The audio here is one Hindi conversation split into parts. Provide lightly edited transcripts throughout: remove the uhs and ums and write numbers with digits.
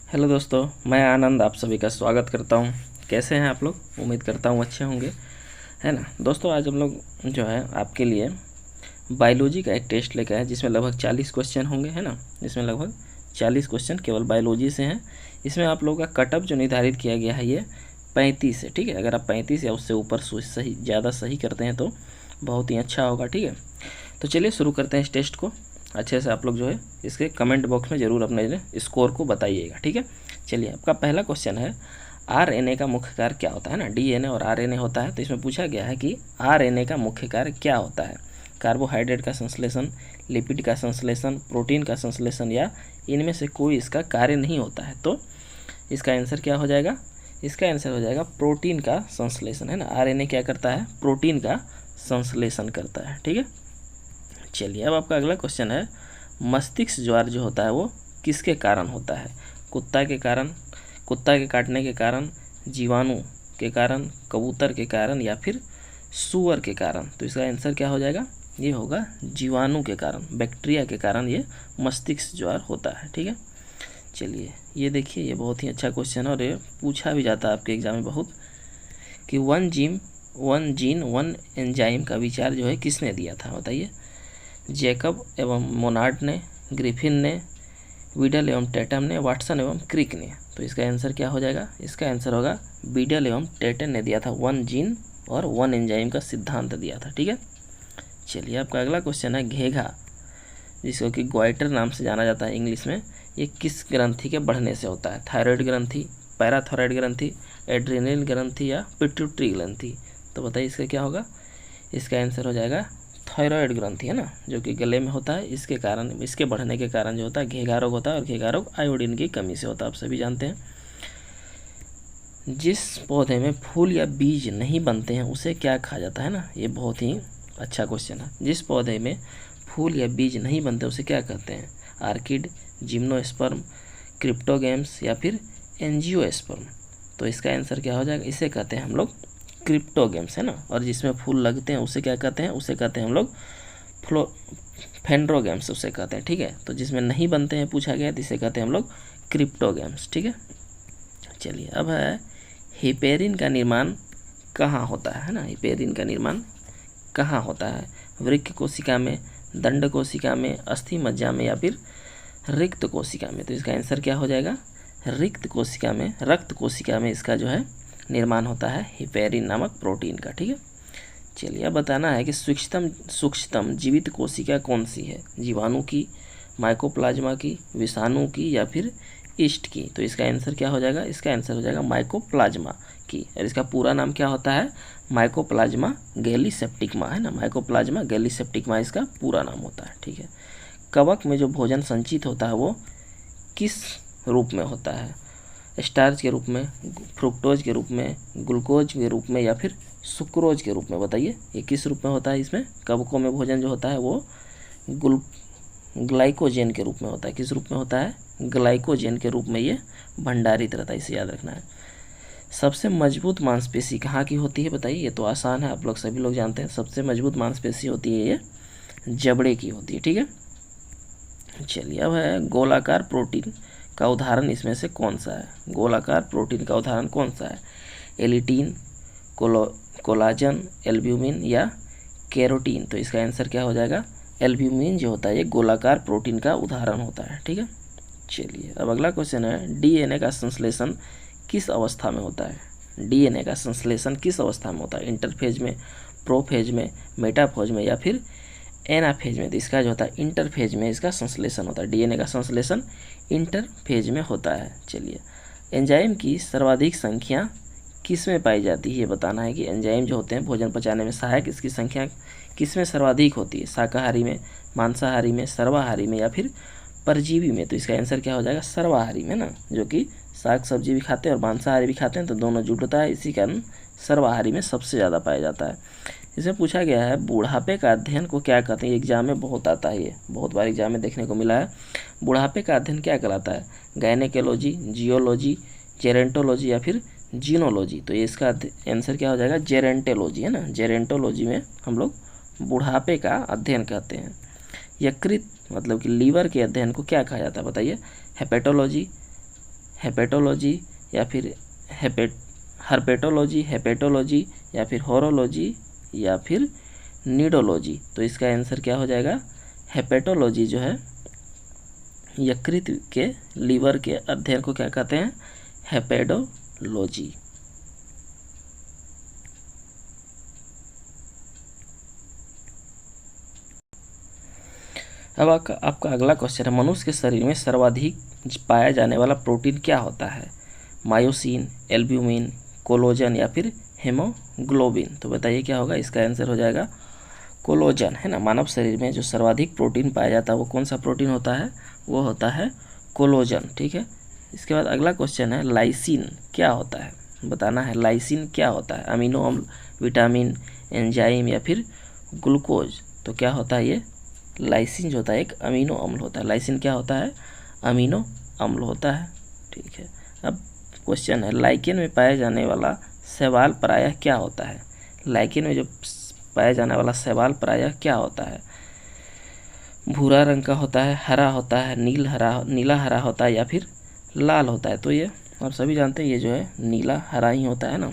हेलो दोस्तों, मैं आनंद आप सभी का स्वागत करता हूं। कैसे हैं आप लोग? उम्मीद करता हूं अच्छे होंगे, है ना। दोस्तों, आज हम लोग जो है आपके लिए बायोलॉजी का एक टेस्ट लेकर आए जिसमें लगभग 40 क्वेश्चन होंगे, है ना। इसमें लगभग 40 क्वेश्चन केवल बायोलॉजी से हैं। इसमें आप लोगों का कट ऑफ जो निर्धारित किया गया है ये 35 है, ठीक है। अगर आप 35 या उससे ऊपर सही ज़्यादा सही करते हैं तो बहुत ही अच्छा होगा, ठीक है। तो चलिए शुरू करते हैं इस टेस्ट को। अच्छे से आप लोग जो है इसके कमेंट बॉक्स में ज़रूर अपने स्कोर को बताइएगा, ठीक है। चलिए, आपका पहला क्वेश्चन है, आरएनए का मुख्य कार्य क्या होता है ना। डीएनए और आरएनए होता है, तो इसमें पूछा गया है कि आरएनए का मुख्य कार्य क्या होता है। कार्बोहाइड्रेट का संश्लेषण, लिपिड का संश्लेषण, प्रोटीन का संश्लेषण या इनमें से कोई इसका कार्य नहीं होता है। तो इसका आंसर क्या हो जाएगा? इसका आंसर हो जाएगा प्रोटीन का संश्लेषण, है ना। आरएनए क्या करता है? प्रोटीन का संश्लेषण करता है, ठीक है। चलिए, अब आपका अगला क्वेश्चन है, मस्तिष्क ज्वार जो होता है वो किसके कारण होता है। कुत्ता के कारण, कुत्ता के काटने के कारण, जीवाणु के कारण, कबूतर के कारण या फिर सूअर के कारण। तो इसका आंसर क्या हो जाएगा? ये होगा जीवाणु के कारण, बैक्टीरिया के कारण ये मस्तिष्क ज्वार होता है, ठीक है। चलिए, ये देखिए, ये बहुत ही अच्छा क्वेश्चन है और ये पूछा भी जाता है आपके एग्जाम में बहुत, कि वन जीन वन एंजाइम का विचार जो है किसने दिया था, बताइए। जैकब एवं मोनार्ड ने, ग्रिफिन ने, बीडल एवं टेटम ने, वाटसन एवं क्रिक ने। तो इसका आंसर क्या हो जाएगा? इसका आंसर होगा बीडल एवं टेटन ने दिया था, वन जीन और वन एंजाइम का सिद्धांत दिया था, ठीक है। चलिए, आपका अगला क्वेश्चन है, घेघा जिसको कि ग्वाइटर नाम से जाना जाता है इंग्लिश में, ये किस ग्रंथि के बढ़ने से होता है। थायराइड ग्रंथि, पैराथायराइड ग्रंथि, एड्रेनल ग्रंथि या पिट्यूटरी ग्रंथि। तो बताइए इसका क्या होगा? इसका आंसर हो जाएगा थायराइड ग्रंथि, है ना, जो कि गले में होता है। इसके कारण, इसके बढ़ने के कारण जो होता है घेघा रोग होता है, और घेघा रोग आयोडीन की कमी से होता है, आप सभी जानते हैं। जिस पौधे में फूल या बीज नहीं बनते हैं उसे क्या कहा जाता है ना। ये बहुत ही अच्छा क्वेश्चन है। जिस पौधे में फूल या बीज नहीं बनते उसे क्या कहते हैं? आर्किड, जिम्नोस्पर्म, क्रिप्टोगेम्स या फिर एंजियोस्पर्म। तो इसका आंसर क्या हो जाएगा? इसे कहते हैं हम लोग क्रिप्टोगेम्स, है ना। और जिसमें फूल लगते हैं उसे क्या कहते हैं? उसे कहते हैं हम लोग फेंड्रोगेम्स उसे कहते हैं, ठीक है। तो जिसमें नहीं बनते हैं पूछा गया, तो इसे कहते हैं हम लोग क्रिप्टोगेम्स, ठीक है। चलिए, अब है, हिपेरिन का निर्माण कहाँ होता है ना। हिपेरिन का निर्माण कहाँ होता है? वृक्क कोशिका में, दंड कोशिका में, अस्थि मज्जा में या फिर रिक्त कोशिका में। तो इसका आंसर क्या हो जाएगा? रिक्त कोशिका में, रक्त कोशिका में इसका जो है निर्माण होता है हिपेरिन नामक प्रोटीन का, ठीक है। चलिए, अब बताना है कि सूक्ष्मतम जीवित कोशिका कौन सी है। जीवाणु की, माइकोप्लाज्मा की, विषाणु की या फिर ईस्ट की। तो इसका आंसर क्या हो जाएगा? इसका आंसर हो जाएगा माइकोप्लाज्मा की। और इसका पूरा नाम क्या होता है? माइकोप्लाज्मा गैलीसेप्टिकमा, है ना। माइकोप्लाज्मा गैलीसेप्टिकमा इसका पूरा नाम होता है, ठीक है। कवक में जो भोजन संचित होता है वो किस रूप में होता है? स्टार्च के रूप में, फ्रुक्टोज के रूप में, ग्लूकोज के रूप में या फिर सुक्रोज के रूप में। बताइए ये किस रूप में होता है? इसमें कवकों में भोजन जो होता है वो ग्लाइकोजेन के रूप में होता है। किस रूप में होता है? ग्लाइकोजेन के रूप में ये भंडारित रहता है, इसे याद रखना है। सबसे मजबूत मांसपेशी कहाँ की होती है? बताइए, ये तो आसान है, आप लोग सभी लोग जानते हैं। सबसे मजबूत मांसपेशी होती है ये जबड़े की होती है, ठीक है। चलिए, अब है, गोलाकार प्रोटीन का उदाहरण इसमें से कौन सा है? गोलाकार प्रोटीन का उदाहरण कौन सा है? एलिटीन, कोलाजन, एल्ब्यूमिन या केरोटीन। तो इसका आंसर क्या हो जाएगा? एल्ब्यूमिन जो होता है ये गोलाकार प्रोटीन का उदाहरण होता है, ठीक है। चलिए, अब अगला क्वेश्चन है, डीएनए का संश्लेषण किस अवस्था में होता है? डीएनए का संश्लेषण किस अवस्था में होता है? इंटरफेज में, प्रोफेज में, मेटाफेज में या फिर एनाफेज में। तो इसका जो होता है इंटरफेज में इसका संश्लेषण होता है। डीएनए का संश्लेषण इंटरफेज में होता है। चलिए, एंजाइम की सर्वाधिक संख्या किस में पाई जाती है? ये बताना है कि एंजाइम जो होते हैं भोजन पचाने में सहायक, इसकी संख्या किस में सर्वाधिक होती है? शाकाहारी में, मांसाहारी में, सर्वाहारी में या फिर परजीवी में। तो इसका आंसर क्या हो जाएगा? सर्वाहारी में ना, जो कि साग सब्जी भी खाते हैं और मांसाहारी भी खाते हैं, तो दोनों जुट होता है, इसी कारण सर्वाहारी में सबसे ज़्यादा पाया जाता है। इसमें पूछा गया है, बुढ़ापे का अध्ययन को क्या कहते हैं? एग्जाम में बहुत आता है, ये बहुत बार एग्जाम में देखने को मिला है। बुढ़ापे का अध्ययन क्या कहलाता है? गायनेकोलॉजी, जियोलॉजी, जेरेंटोलॉजी या फिर जीनोलॉजी। तो ये इसका आंसर क्या हो जाएगा? जेरेंटोलॉजी, है ना। जेरेंटोलॉजी में हम लोग बुढ़ापे का अध्ययन कहते हैं। यकृत मतलब कि लीवर के अध्ययन को क्या कहा जाता है? बताइए। हेपेटोलॉजी, हेपेटोलॉजी या फिर हेपेटोलॉजी या फिर होरोलॉजी या फिर नीडोलॉजी। तो इसका आंसर क्या हो जाएगा? हेपेटोलॉजी जो है यकृत के लीवर के अध्ययन को क्या कहते हैं? हेपेडोलॉजी। अब आपका अगला क्वेश्चन है, मनुष्य के शरीर में सर्वाधिक पाया जाने वाला प्रोटीन क्या होता है? मायोसिन, एल्ब्यूमिन, कोलोजन या फिर हेमोग्लोबिन। तो बताइए क्या होगा? इसका आंसर हो जाएगा कोलोजन, है ना। मानव शरीर में जो सर्वाधिक प्रोटीन पाया जाता है वो कौन सा प्रोटीन होता है? वो होता है कोलोजन, ठीक है। इसके बाद अगला क्वेश्चन है, लाइसिन क्या होता है? बताना है लाइसिन क्या होता है? अमीनो अम्ल, विटामिन, एंजाइम या फिर ग्लूकोज। तो क्या होता है ये? लाइसिन जो होता है एक अमीनो अम्ल होता है। लाइसिन क्या होता है? अमीनो अम्ल होता है, ठीक है। अब क्वेश्चन है, लाइकेन में पाया जाने वाला शैवाल प्रायः क्या होता है? लाइकेन में जो पाया जाने वाला शैवाल प्रायः क्या होता है? भूरा रंग का होता है, हरा होता है, नीला हरा होता है या फिर लाल होता है? तो ये आप सभी जानते हैं ये जो है नीला हरा ही होता है ना।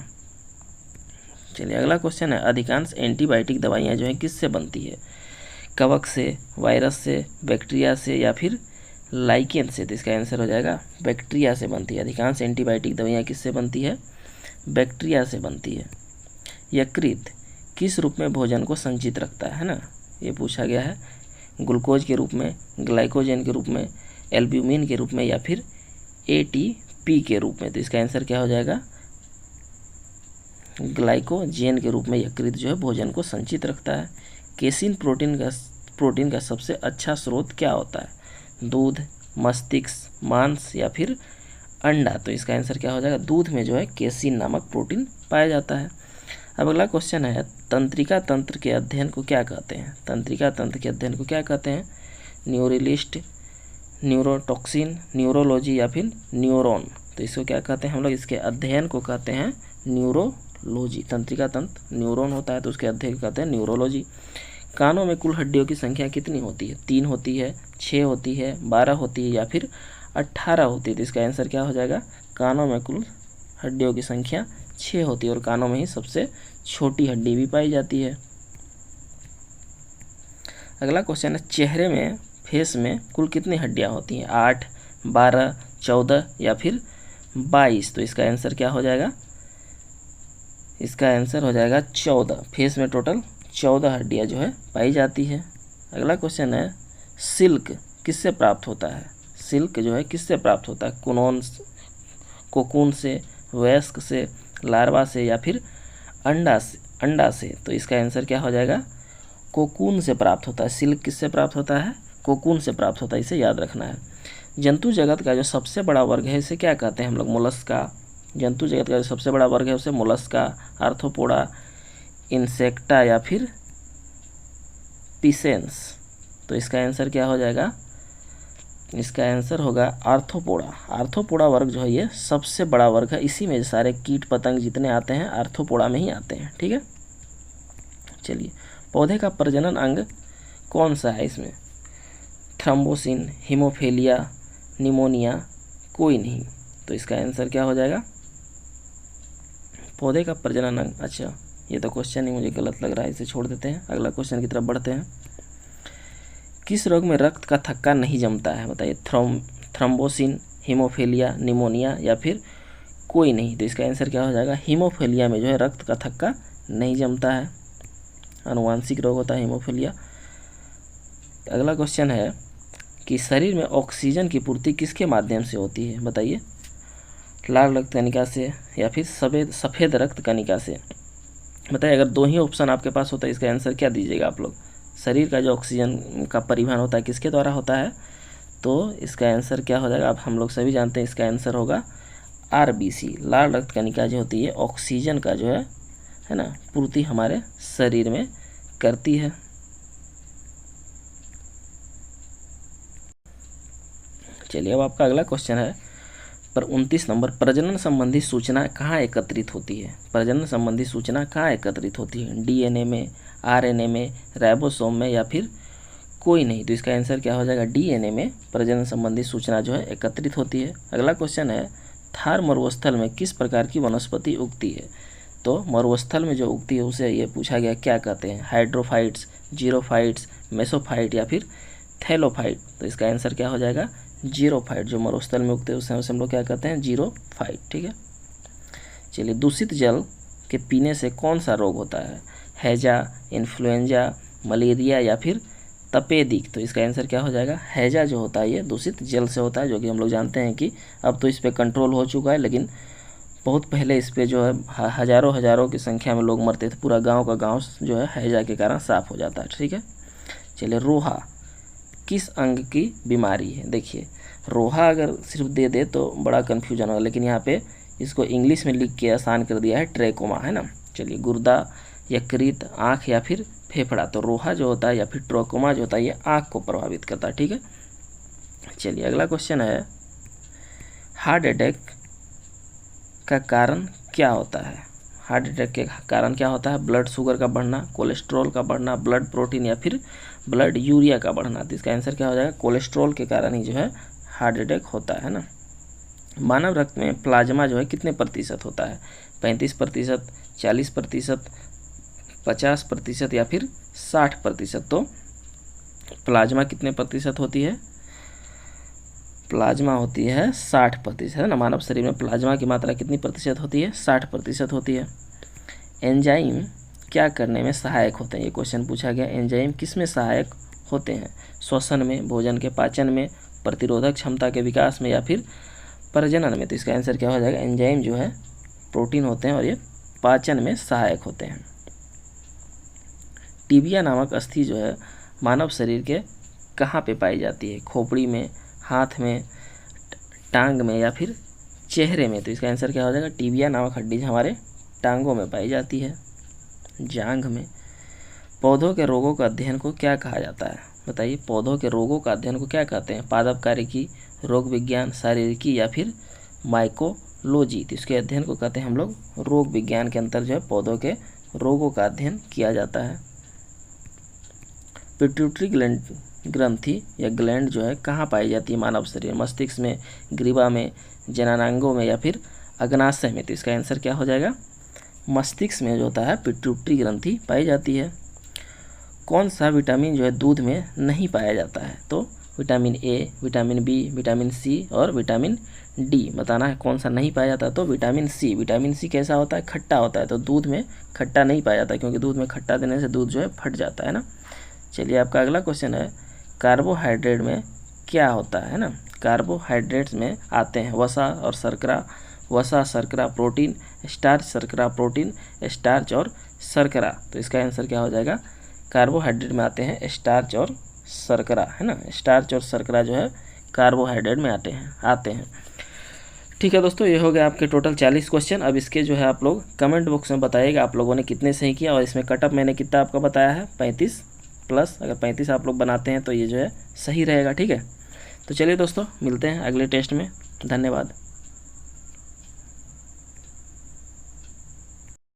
चलिए अगला क्वेश्चन है, अधिकांश एंटीबायोटिक दवाइयाँ जो है किससे बनती है? कवक से, वायरस से, बैक्टीरिया से या फिर लाइकेन से? तो इसका आंसर हो जाएगा बैक्टीरिया से बनती है। अधिकांश एंटीबायोटिक दवाइयाँ किससे बनती है? बैक्टीरिया से बनती है। यकृत किस रूप में भोजन को संचित रखता है ना? ये पूछा गया है। ग्लूकोज के रूप में, ग्लाइकोजन के रूप में, एल्ब्यूमिन के रूप में या फिर एटीपी के रूप में? तो इसका आंसर क्या हो जाएगा? ग्लाइकोजेन के रूप में यकृत जो है भोजन को संचित रखता है। केसिन प्रोटीन का सबसे अच्छा स्रोत क्या होता है? दूध, मस्तिष्क, मांस या फिर अंडा? तो इसका आंसर क्या हो जाएगा? दूध में जो है केसिन नामक प्रोटीन पाया जाता है। अब अगला क्वेश्चन है, तंत्रिका तंत्र के अध्ययन को क्या कहते हैं? तंत्रिका तंत्र के अध्ययन को क्या कहते हैं? न्यूरलिस्ट, न्यूरोटॉक्सिन, न्यूरोलॉजी या फिर न्यूरॉन? तो इसको क्या कहते हैं हम लोग? इसके अध्ययन को कहते हैं न्यूरोलॉजी। तंत्रिका तंत्र न्यूरॉन होता है तो उसके अध्ययन को कहते हैं न्यूरोलॉजी। कानों में कुल हड्डियों की संख्या कितनी होती है? 3 होती है, 6 होती है, 12 होती है या फिर 18 होती है? तो इसका आंसर क्या हो जाएगा? कानों में कुल हड्डियों की संख्या 6 होती है और कानों में ही सबसे छोटी हड्डी भी पाई जाती है। अगला क्वेश्चन है, चेहरे में, फेस में कुल कितनी हड्डियां होती हैं? 8, 12, 14 या फिर 22? तो इसका आंसर क्या हो जाएगा? इसका आंसर हो जाएगा 14। फेस में टोटल 14 हड्डियां जो है पाई जाती है। अगला क्वेश्चन है, सिल्क किससे प्राप्त होता है? सिल्क जो है किससे प्राप्त होता है? कोकून से, वयस्क से, लार्वा से या फिर अंडा से? तो इसका आंसर क्या हो जाएगा? कोकून से प्राप्त होता है। सिल्क किससे प्राप्त होता है? कोकून से प्राप्त होता है, इसे याद रखना है। जंतु जगत का जो सबसे बड़ा वर्ग है इसे क्या कहते हैं हम लोग? मोलस्का। जंतु जगत का जो सबसे बड़ा वर्ग है उसे मोलस्का, आर्थ्रोपोडा, इंसेक्टा या फिर पिसेंस? तो इसका आंसर क्या हो जाएगा? इसका आंसर होगा आर्थ्रोपोडा। आर्थ्रोपोडा वर्ग जो है ये सबसे बड़ा वर्ग है, इसी में सारे कीट पतंग जितने आते हैं आर्थ्रोपोडा में ही आते हैं, ठीक है। चलिए, पौधे का प्रजनन अंग कौन सा है इसमें? थ्रोम्बोसिन, हीमोफिलिया, निमोनिया, कोई नहीं? तो इसका आंसर क्या हो जाएगा? पौधे का प्रजनन अंग, अच्छा ये तो क्वेश्चन ही मुझे गलत लग रहा है, इसे छोड़ देते हैं, अगला क्वेश्चन की तरफ बढ़ते हैं। किस रोग में रक्त का थक्का नहीं जमता है? बताइए, थ्रोम्बोसिन, हीमोफिलिया, निमोनिया या फिर कोई नहीं? तो इसका आंसर क्या हो जाएगा? हीमोफिलिया में जो है रक्त का थक्का नहीं जमता है, आनुवांशिक रोग होता है हीमोफिलिया। अगला क्वेश्चन है कि शरीर में ऑक्सीजन की पूर्ति किसके माध्यम से होती है? बताइए, लाल रक्त कणिका से या फिर सफ़ेद रक्त कणिका से? बताइए, अगर 2 ही ऑप्शन आपके पास होता है इसका आंसर क्या दीजिएगा आप लोग? शरीर का जो ऑक्सीजन का परिवहन होता है किसके द्वारा होता है? तो इसका आंसर क्या हो जाएगा? अब हम लोग सभी जानते हैं इसका आंसर होगा RBC। लाल रक्त कणिका जो होती है ऑक्सीजन का जो है ना पूर्ति हमारे शरीर में करती है। चलिए, अब आपका अगला क्वेश्चन है पर 29 नंबर, प्रजनन संबंधी सूचना कहाँ एकत्रित होती है? प्रजनन संबंधी सूचना कहाँ एकत्रित होती है? DNA में, RNA में, राइबोसोम में या फिर कोई नहीं। तो इसका आंसर क्या हो जाएगा, डीएनए में प्रजनन संबंधी सूचना जो है एकत्रित होती है। अगला क्वेश्चन है, थार मरुस्थल में किस प्रकार की वनस्पति उगती है। तो मरुस्थल में जो उगती है उसे ये पूछा गया क्या कहते हैं, हाइड्रोफाइट्स, जीरोफाइट्स, मेसोफाइट या फिर थैलोफाइट। तो इसका आंसर क्या हो जाएगा, जीरोफाइट। जो मरुस्थल में उगते हैं उसे हम लोग क्या कहते हैं, जीरोफाइट। ठीक है, चलिए, दूषित जल के पीने से कौन सा रोग होता है, हैजा, इन्फ्लुएंजा, मलेरिया या फिर तपेदिक। तो इसका आंसर क्या हो जाएगा, हैजा जो होता है ये दूषित जल से होता है, जो कि हम लोग जानते हैं कि अब तो इस पर कंट्रोल हो चुका है, लेकिन बहुत पहले इस पे जो है हज़ारों की संख्या में लोग मरते थे। पूरा गांव का गांव जो है हैजा के कारण साफ हो जाता है। ठीक है, चलिए, रोहा किस अंग की बीमारी है। देखिए, रोहा अगर सिर्फ दे दे तो बड़ा कन्फ्यूजन होगा, लेकिन यहाँ पे इसको इंग्लिश में लिख के आसान कर दिया है, ट्रैकोमा, है ना। चलिए, गुर्दा, यकृत, आँख या फिर फेफड़ा। तो रोहा जो होता है या फिर ट्रैकोमा जो होता है ये आँख को प्रभावित करता है। ठीक है, चलिए, अगला क्वेश्चन है, हार्ट अटैक का कारण क्या होता है। हार्ट अटैक के कारण क्या होता है, ब्लड शुगर का बढ़ना, कोलेस्ट्रॉल का बढ़ना, ब्लड प्रोटीन या फिर ब्लड यूरिया का बढ़ना। तो इसका आंसर क्या हो जाएगा, कोलेस्ट्रॉल के कारण ही जो है हार्ट अटैक होता है ना। मानव रक्त में प्लाज्मा जो है कितने प्रतिशत होता है, 35%, 40%, 50% या फिर 60%। तो प्लाज्मा कितने प्रतिशत होती है, प्लाज्मा होती है 60%, है ना। मानव शरीर में प्लाज्मा की मात्रा कितनी प्रतिशत होती है, 60% होती है। एंजाइम क्या करने में सहायक होते हैं, ये क्वेश्चन पूछा गया। एंजाइम किस में सहायक होते हैं, श्वसन में, भोजन के पाचन में, प्रतिरोधक क्षमता के विकास में या फिर प्रजनन में। तो इसका आंसर क्या हो जाएगा, एंजाइम जो है प्रोटीन होते हैं और ये पाचन में सहायक होते हैं। टिबिया नामक अस्थि जो है मानव शरीर के कहाँ पे पाई जाती है, खोपड़ी में, हाथ में, टांग में या फिर चेहरे में। तो इसका आंसर क्या हो जाएगा, टिबिया नामक हड्डी हमारे टांगों में पाई जाती है, जांघ में। पौधों के रोगों का अध्ययन को क्या कहा जाता है, बताइए। पौधों के रोगों का अध्ययन को क्या कहते हैं, पादप कार्यकी, रोग विज्ञान, शारीरिकी या फिर माइकोलॉजी। तो इसके अध्ययन को कहते हैं हम लोग रोग विज्ञान के अंतर जो है पौधों के रोगों का अध्ययन किया जाता है। पिट्यूटरी ग्रंथि या ग्लैंड जो है कहाँ पाई जाती है मानव शरीर, मस्तिष्क में, ग्रीवा में, जननांगों में या फिर अग्नाशय में। तो इसका आंसर क्या हो जाएगा, मस्तिष्क में जो होता है पिट्यूटरी ग्रंथि पाई जाती है। कौन सा विटामिन जो है दूध में नहीं पाया जाता है, तो vitamin A, vitamin B, vitamin C और विटामिन डी बताना है कौन सा नहीं पाया जाता। तो विटामिन सी। विटामिन सी कैसा होता है, खट्टा होता है, तो दूध में खट्टा नहीं पाया जाता, क्योंकि दूध में खट्टा देने से दूध जो है फट जाता है ना। चलिए, आपका अगला क्वेश्चन है, कार्बोहाइड्रेट में क्या होता है ना। कार्बोहाइड्रेट्स में आते हैं वसा और शर्करा, वसा, शर्करा, प्रोटीन, स्टार्च, शर्करा, प्रोटीन, स्टार्च और शर्करा। तो इसका आंसर क्या हो जाएगा, कार्बोहाइड्रेट में आते हैं स्टार्च और शर्करा, है ना। स्टार्च और शर्करा जो है कार्बोहाइड्रेट में आते हैं। ठीक है दोस्तों, ये हो गया आपके टोटल 40 क्वेश्चन। अब इसके जो है आप लोग कमेंट बॉक्स में बताइएगा आप लोगों ने कितने सही किया, और इसमें कटअप मैंने कितना आपका बताया है, 35+। अगर 35 आप लोग बनाते हैं तो ये जो है सही रहेगा। ठीक है, तो चलिए दोस्तों, मिलते हैं अगले टेस्ट में। धन्यवाद।